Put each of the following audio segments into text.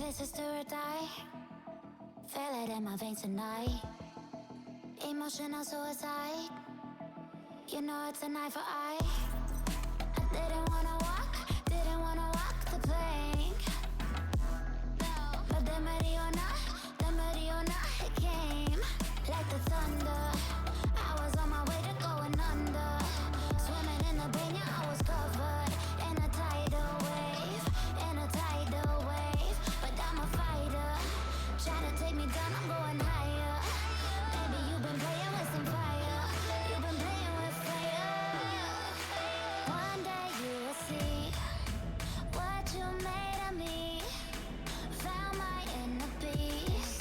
This is do or die. Feel it in my veins tonight. Emotional suicide. You know it's an eye for eye. I didn't wanna walk the plank. No, but the Mariona, it came like the thunder. I was on my way to going under. Swimming in the pain, yeah, I was covered in a tidal wave, But I'm a fighter. Try to take me down, I'm going higher. Baby, you've been playing with some fire. You've been playing with fire. One day you will see what you made of me. Found my inner peace.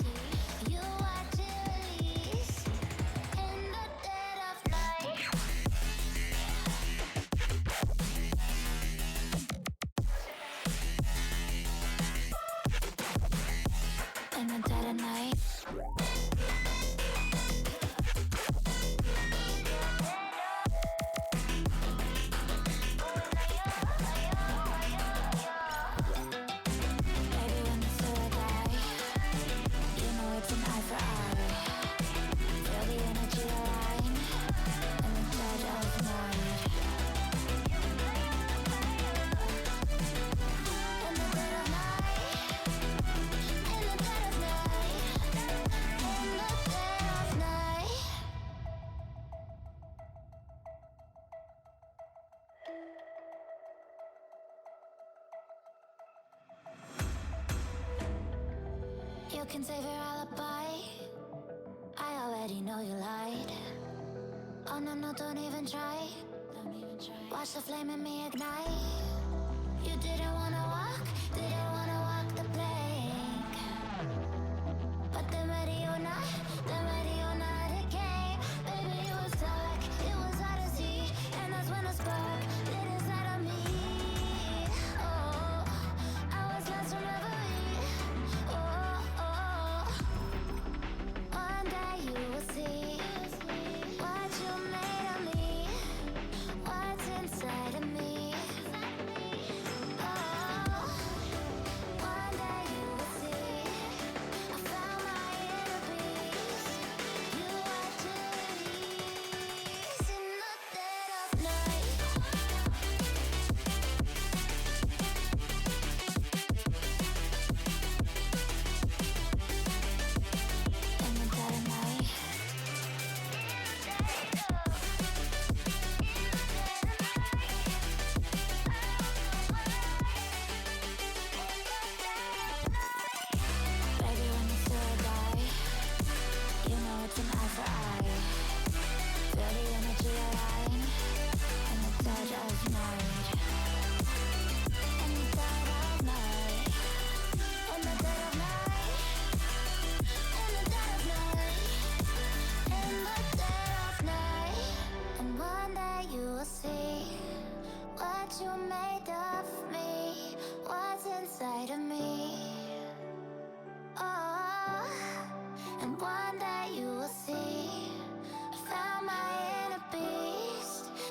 You watch it release in the dead of night. In the dead of night. Baby, when it's do or die, you know it's an eye for eye. Feel the energy align in the dead of night. In the dead of night. In the dead of night. In the dead of night. You can save your alibi. I already know you lied. Oh no, don't even try. Watch the flame in me ignite. You didn't wanna walk the plank. But the Mariona, it came. Baby, it was dark, it was odyssey. And that's when a spark lit inside of me. Oh, I was lost from reverie. Oh, one day you will see what you made of me, what's inside of me. Oh, one day you will see I found my inner peace.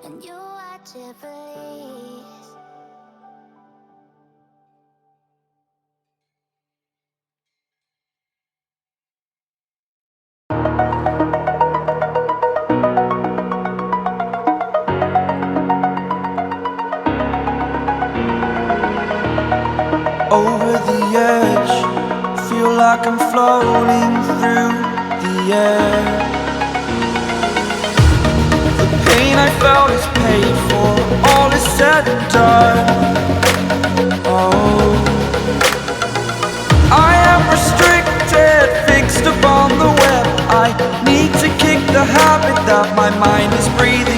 and you watch it release. Over the edge, feel like I'm floating through the air. The pain I felt is paid for, all is said and done. Oh, I am restricted, fixed upon the web. I need to kick the habit that my mind is breathing